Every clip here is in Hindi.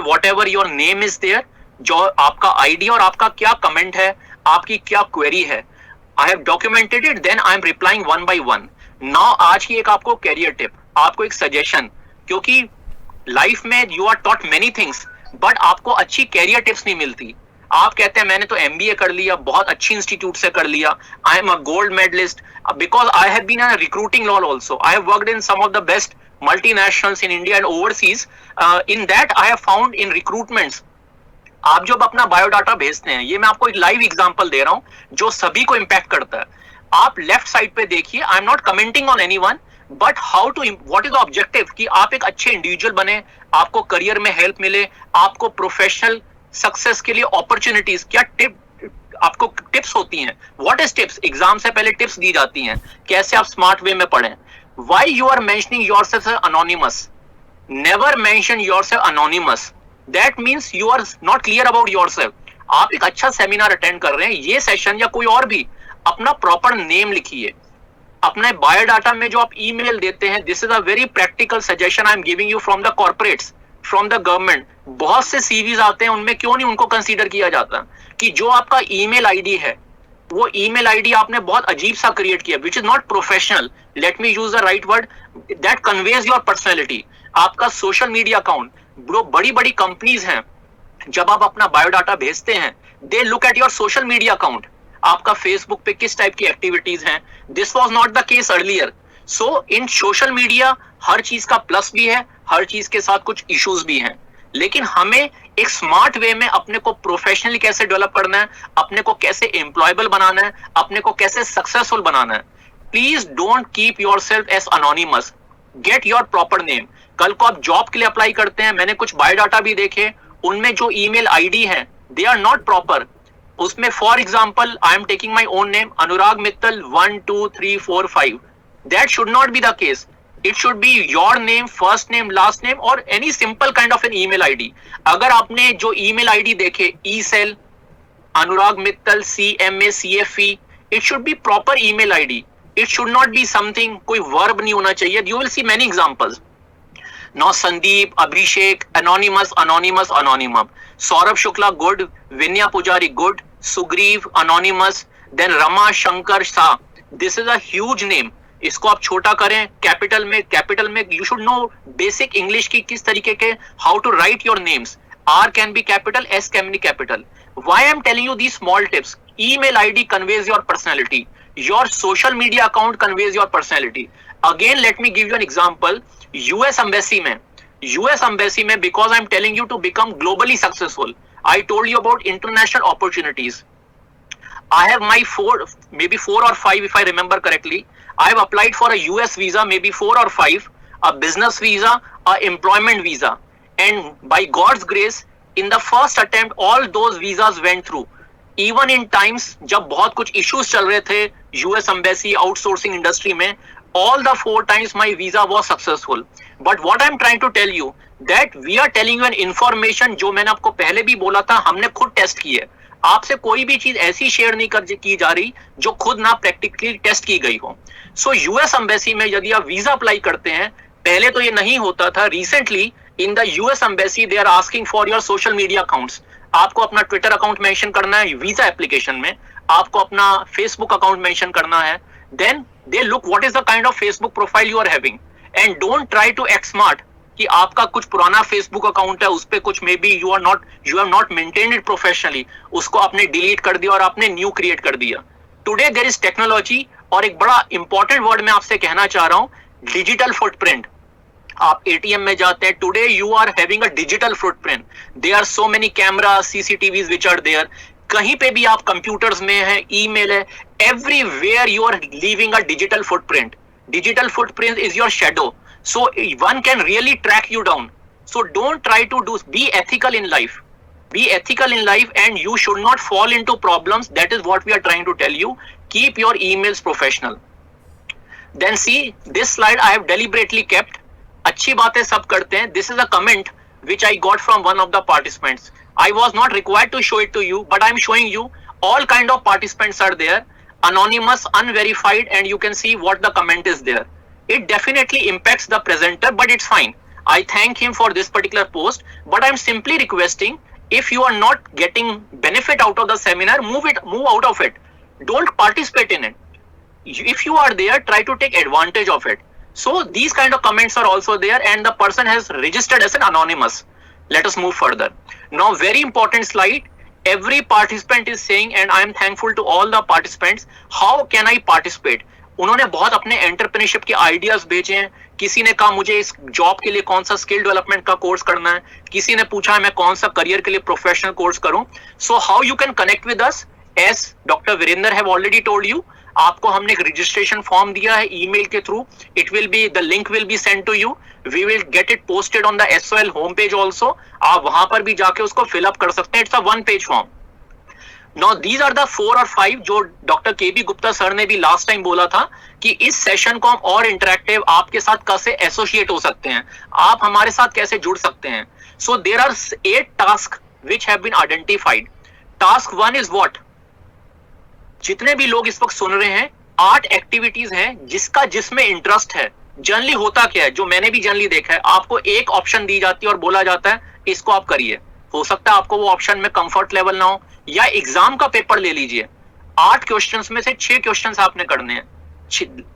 What ever your name is there, जो आपका आईडी और आपका क्या कमेंट है, आपकी क्या क्वेरी है, I have documented it, then I am replying one by one. Now आज की एक आपको कैरियर टिप, आपको एक सजेशन, क्योंकि लाइफ में you are taught many things but आपको अच्छी कैरियर टिप्स नहीं मिलती. आप कहते हैं मैंने तो एमबीए कर लिया, बहुत अच्छी इंस्टीट्यूट से कर लिया, I am a gold medalist, because I have been in recruiting law also, I have worked in some of the best multinationals in India and overseas. In that I have found in recruitments, आप जब अपना बायोडाटा भेजते हैं, ये मैं आपको एक लाइव एग्जांपल दे रहा हूं जो सभी को इंपैक्ट करता है. आप लेफ्ट साइड पे देखिए, I am not commenting on anyone, but how to, what is the objective कि आप एक अच्छे इंडिविजुअल बने, आपको करियर में हेल्प मिले, आपको प्रोफेशनल सक्सेस के लिए अपॉर्चुनिटीज, क्या टिप आपको टिप्स होती हैं. What is tips? एग्जाम से पहले टिप्स दी जाती हैं, कैसे आप स्मार्ट वे में पढ़ें. Why you are mentioning yourself as anonymous? Never mention yourself anonymous. That means you are not clear about yourself. आप एक अच्छा सेमिनार अटेंड कर रहे हैं, ये सेशन या कोई और भी, अपना प्रॉपर नेम लिखिए. अपने बायोडाटा में जो आप ईमेल देते हैं, this is a very practical suggestion I am giving you from the corporates, from the government. बहुत से सीवीज आते हैं, उनमें क्यों नहीं उनको कंसीडर किया जाता कि जो आपका ईमेल आईडी है, वो ईमेल आईडी आपने बहुत अजीब सा क्रिएट किया, which is not professional, let me use the right word, that conveys your personality. आपका सोशल मीडिया अकाउंट, जो बड़ी बड़ी कंपनीज हैं, जब आप अपना बायोडाटा भेजते हैं, they look at your social media account, आपका फेसबुक पे किस टाइप की एक्टिविटीज हैं. This was not the case earlier. So in social media हर चीज का प्लस भी है, हर चीज के साथ कुछ इश्यूज भी हैं, लेकिन हमें एक स्मार्ट वे में अपने को प्रोफेशनली कैसे डेवलप करना है, अपने को कैसे एम्प्लॉयबल बनाना है, अपने को कैसे सक्सेसफुल बनाना है. Please don't keep yourself as anonymous, get your proper name. कल को आप जॉब के लिए अप्लाई करते हैं, मैंने कुछ बायोडाटा भी देखे, उनमें जो ईमेल आईडी है दे आर नॉट प्रॉपर. उसमें for example I am taking my own name, Anurag Mittal 1 2 3 4 5. That should not be the case. It should be your name, first name, last name, or any simple kind of an email ID. अगर आपने जो email ID देखे, eCell, Anurag Mittal, CMA, CFE, it should be proper email ID. It should not be something, कोई verb नहीं होना चाहिए. You will see many examples. Now Sandeep, Abhishek, anonymous, anonymous, anonymous. Saurabh Shukla, good. Vinya Pujari, good. Sugriv, anonymous. Then Rama Shankar Shah. This is a huge name. इसको आप छोटा करें, कैपिटल में you should know basic English की किस तरीके के, how to write your names. R can be capital, S can be capital. Why I am telling you the small tips. Email ID conveys your personality, your social media account conveys your personality. Again let me give you an example. US embassy में because I am telling you to become globally successful, I told you about international opportunities. I have my maybe four or five, if I remember correctly. I have applied for a US visa, maybe 4 or 5, a business visa, a employment visa. And by God's grace, in the first attempt, all those visas went through. Even in times जब बहुत कुछ issues चल रहे थे US embassy, outsourcing industry में, all the 4 times my visa was successful. But what I'm trying to tell you, that we are telling you an information जो मैंने आपको पहले भी बोला था, हमने खुद टेस्ट की है. आपसे कोई भी चीज ऐसी शेयर नहीं की जा रही जो खुद ना प्रैक्टिकली टेस्ट की गई हो. सो यूएस एम्बेसी में यदि आप वीजा अप्लाई करते हैं, पहले तो ये नहीं होता था, recently in the US embassy they are asking for your social media accounts. आपको अपना ट्विटर अकाउंट मेंशन करना है वीजा एप्लीकेशन में, आपको अपना फेसबुक अकाउंट मेंशन करना है. Then they look what is the kind of Facebook profile you are having, and don't try to act smart कि आपका कुछ पुराना फेसबुक अकाउंट है, उस पे कुछ may be you have not maintained it professionally, उसको आपने डिलीट कर दिया और आपने न्यू क्रिएट कर दिया. Today there is technology. और एक बड़ा इंपॉर्टेंट वर्ड मैं आपसे कहना चाह रहा हूं, डिजिटल फुटप्रिंट. आप एटीएम में जाते हैं, today you are having a digital footprint. There are so many camera, CCTVs which are there. कहीं पे भी आप कंप्यूटर्स में है, ईमेल है, everywhere you are leaving a digital footprint. Digital footprint is your shadow, so one can really track you down. So don't try to be ethical in life. Be ethical in life, and you should not fall into problems. That is what we are trying to tell you. Keep your emails professional. Then see this slide I have deliberately kept. अच्छी बातें सब करते हैं. This is a comment which I got from one of the participants. I was not required to show it to you, but I am showing you. All kind of participants are there. Anonymous, unverified, and you can see what the comment is there. It definitely impacts the presenter, but it's fine. I thank him for this particular post, but I'm simply requesting, if you are not getting benefit out of the seminar, move out of it. Don't participate in it. If you are there, try to take advantage of it. So these kind of comments are also there, and the person has registered as an anonymous. Let us move further. Now, very important slide. Every participant is saying, and I am thankful to all the participants, how can I participate? उन्होंने बहुत अपने एंटरप्रेन्योरशिप के आइडियाज भेजे हैं. किसी ने कहा मुझे इस जॉब के लिए कौन सा स्किल डेवलपमेंट का कोर्स करना है, किसी ने पूछा मैं कौन सा करियर के लिए प्रोफेशनल कोर्स करूं. So how you can connect with us, as doctor Virendra have already told you, आपको हमने एक रजिस्ट्रेशन फॉर्म दिया है ईमेल के थ्रू. It will be, the link will be send to you. We will get it posted on the SOL home page also. आप वहां पर भी जाके उसको फिलअप कर सकते हैं. It's a 1 page form. Now these are the 4 और 5 जो डॉक्टर KB गुप्ता सर ने भी लास्ट टाइम बोला था कि इस सेशन को हम और इंटरेक्टिव आपके साथ कैसे एसोसिएट हो सकते हैं, आप हमारे साथ कैसे जुड़ सकते हैं. So there are 8 task which have been identified. Task 1 is what, जितने भी लोग इस वक्त सुन रहे हैं, 8 एक्टिविटीज हैं जिसमें इंटरेस्ट है. जनरली होता क्या है, जो मैंने भी जनरली देखा है, आपको एक ऑप्शन दी जाती है और बोला जाता है इसको आप करिए. हो सकता है आपको वो ऑप्शन में कंफर्ट लेवल ना हो, या एग्जाम का पेपर ले लीजिए, 8 क्वेश्चंस में से 6 क्वेश्चंस आपने करने हैं.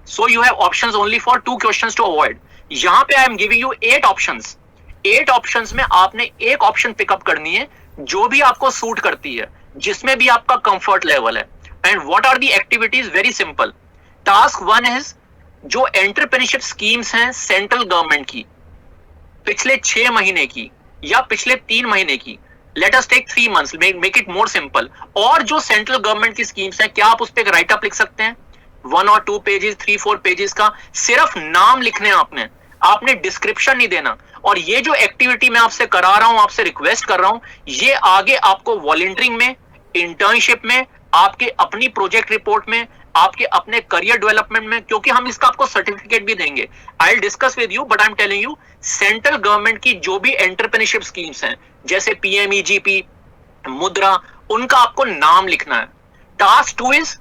So you have options only for 2 questions to avoid. यहां पे I am giving you 8 options. 8 options में आपने एक ऑप्शन पिकअप करनी है जो भी आपको सूट करती है, जिसमें भी आपका कंफर्ट लेवल है. And what are the activities? Very simple. Task 1 is जो एंटरप्रेन्योरशिप स्कीम्स हैं सेंट्रल गवर्नमेंट की, पिछले 6 महीने की या पिछले 3 महीने की, let us take 3 months, make it more simple. और जो सेंट्रल गवर्नमेंट की स्कीम्स हैं, क्या आप उस पर एक राइट अप लिख सकते हैं? 1 और 2 पेजेस, 3-4 पेजेस का सिर्फ नाम लिखने हैं आपने डिस्क्रिप्शन नहीं देना. और ये जो एक्टिविटी मैं आपसे करा रहा हूं, आपसे रिक्वेस्ट कर रहा हूं, ये आगे आपको वॉलंटियरिंग में, इंटर्नशिप में, आपके अपनी प्रोजेक्ट रिपोर्ट में, आपके अपने करियर डेवलपमेंट में, क्योंकि हम इसका आपको सर्टिफिकेट भी देंगे. I will discuss with you, but I am telling you, central government की जो भी एंटरप्रेन्योरशिप स्कीम्स हैं, जैसे PMEGP, मुद्रा, उनका आपको नाम लिखना है. टास्क 2 इज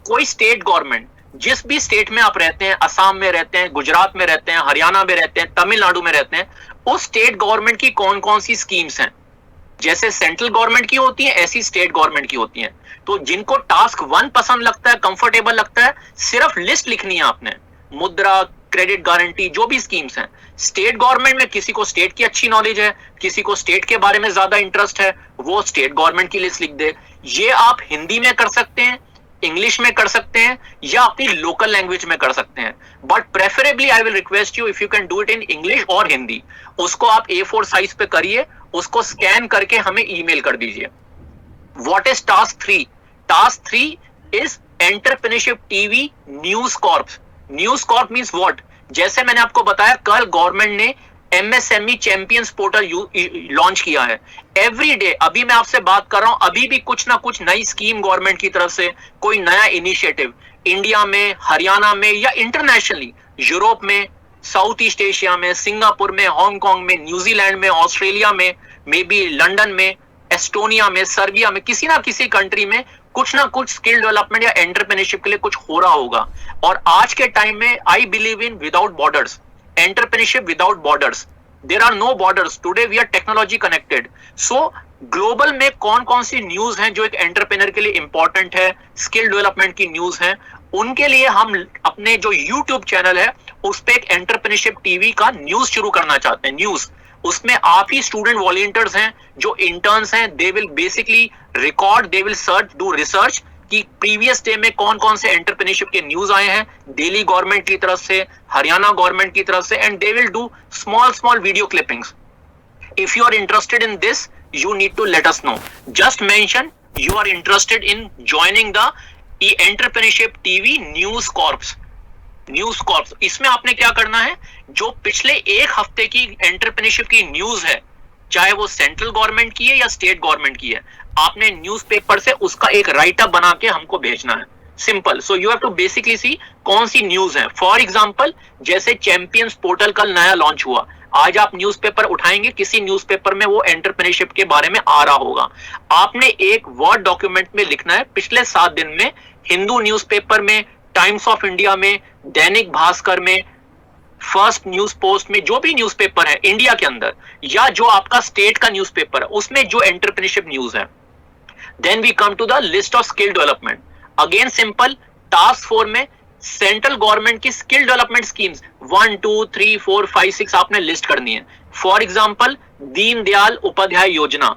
कोई स्टेट गवर्नमेंट, जिस भी स्टेट में आप रहते हैं, असम में रहते हैं, गुजरात में रहते हैं, हरियाणा में रहते हैं, तमिलनाडु में रहते हैं, उस स्टेट गवर्नमेंट की कौन कौन सी स्कीम्स हैं, जैसे सेंट्रल गवर्नमेंट की होती है ऐसी स्टेट गवर्नमेंट की होती हैं. तो जिनको टास्क 1 पसंद लगता है, कंफर्टेबल लगता है, सिर्फ लिस्ट लिखनी है आपने. मुद्रा, क्रेडिट गारंटी, जो भी स्कीम्स हैं. स्टेट गवर्नमेंट में किसी को स्टेट की अच्छी नॉलेज है, किसी को स्टेट के बारे में ज्यादा इंटरेस्ट है, वो स्टेट गवर्नमेंट की लिस्ट लिख दे. ये आप हिंदी में कर सकते हैं, इंग्लिश में कर सकते हैं, या अपनी लोकल लैंग्वेज में कर सकते हैं. But preferably I will request you, if you can do it in English और हिंदी, उसको आप A4 साइज पे करिए, उसको स्कैन करके हमें ईमेल कर दीजिए. What is task 3? Task 3 is entrepreneurship TV news Corp. News Corp means what? जैसे मैंने आपको बताया, कल गवर्नमेंट ने MSME चैंपियंस पोर्टल लॉन्च किया है. एवरी डे, अभी मैं आपसे बात कर रहा हूं, अभी भी कुछ ना कुछ नई स्कीम गवर्नमेंट की तरफ से, कोई नया इनिशिएटिव इंडिया में, हरियाणा में, या इंटरनेशनली, यूरोप में, साउथ ईस्ट एशिया में, सिंगापुर में, हांगकांग में, न्यूजीलैंड में, ऑस्ट्रेलिया में, मे बी लंदन में, एस्टोनिया में, सर्बिया में, किसी ना किसी कंट्री में कुछ ना कुछ स्किल डेवलपमेंट या एंटरप्रेन्योरशिप के लिए कुछ हो रहा होगा. और आज के टाइम में I believe in without borders, entrepreneurship without borders. There are no borders. Today we are technology connected. So global में कौन कौन सी न्यूज हैं जो एक एंटरप्रेन्योर के लिए इंपॉर्टेंट है, स्किल डेवलपमेंट की न्यूज है, उनके लिए हम अपने जो यूट्यूब चैनल है उस पे एक एंटरप्रेन्योरशिप टीवी का न्यूज शुरू करना चाहते हैं. न्यूज, उसमें आप ही स्टूडेंट वॉलंटियर्स हैं, जो इंटर्न्स हैं, they will basically record, they will search, do research कि प्रीवियस डे में कौन कौन से एंटरप्रेन्योरशिप के न्यूज आए हैं, दिल्ली गवर्नमेंट की तरफ से, हरियाणा गवर्नमेंट की तरफ से, and they will do small video clippings. If you are interested in this, you need to let us know. Just mention you are interested in joining the Entrepreneurship TV News Corps. News corps, इसमें आपने क्या करना है, जो पिछले 1 हफ्ते की एंटरप्रेन्योरशिप की न्यूज है, चाहे वो सेंट्रल गवर्नमेंट की है या स्टेट गवर्नमेंट की है, आपने न्यूज़पेपर से उसका एक राइट अप बना के हमको भेजना है. Simple. So you have to basically see कौन सी न्यूज है. फॉर एग्जांपल, जैसे चैंपियंस पोर्टल कल नया लॉन्च हुआ, आज आप न्यूज़पेपर उठाएंगे, किसी न्यूज़पेपर में वो एंटरप्रेन्योरशिप के बारे में आ रहा होगा. आपने एक वर्ड डॉक्यूमेंट में लिखना है, पिछले 7 दिन में हिंदू न्यूज़पेपर में, टाइम्स ऑफ इंडिया में, दैनिक भास्कर में, फर्स्ट न्यूज पोस्ट में जो भी न्यूज़पेपर है इंडिया के अंदर, या जो आपका स्टेट का न्यूज़पेपर है उसमें जो एंटरप्रेन्योरशिप न्यूज है, then we come to the list of skill development. Again simple, task 4 में सेंट्रल गवर्नमेंट की स्किल डेवलपमेंट स्कीम्स 1 2 3 4 5 6 आपने लिस्ट करनी है। फॉर एग्जांपल दीनदयाल उपाध्याय योजना,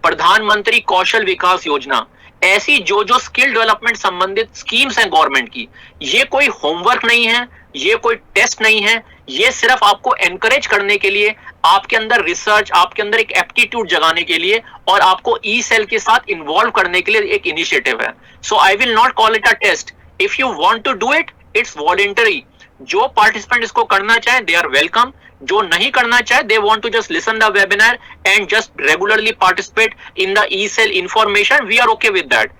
प्रधानमंत्री कौशल विकास योजना, ऐसी जो जो स्किल डेवलपमेंट संबंधित स्कीम्स हैं गवर्नमेंट की, ये कोई होमवर्क नहीं है, ये कोई टेस्ट नहीं है, ये सिर्फ आपको एनकरेज करने के लिए, आपके अंदर रिसर्च, आपके अंदर एक एप्टीट्यूड जगाने के लिए और आपको ई सेल के साथ इन्वॉल्व करने के लिए एक इनिशिएटिव है। So I will not call it a test. If you want to do it, it's voluntary. जो पार्टिसिपेंट इसको करना चाहे दे आर वेलकम, जो नहीं करना चाहे they want to just listen the webinar and just regularly participate in the E cell information, we are okay with that.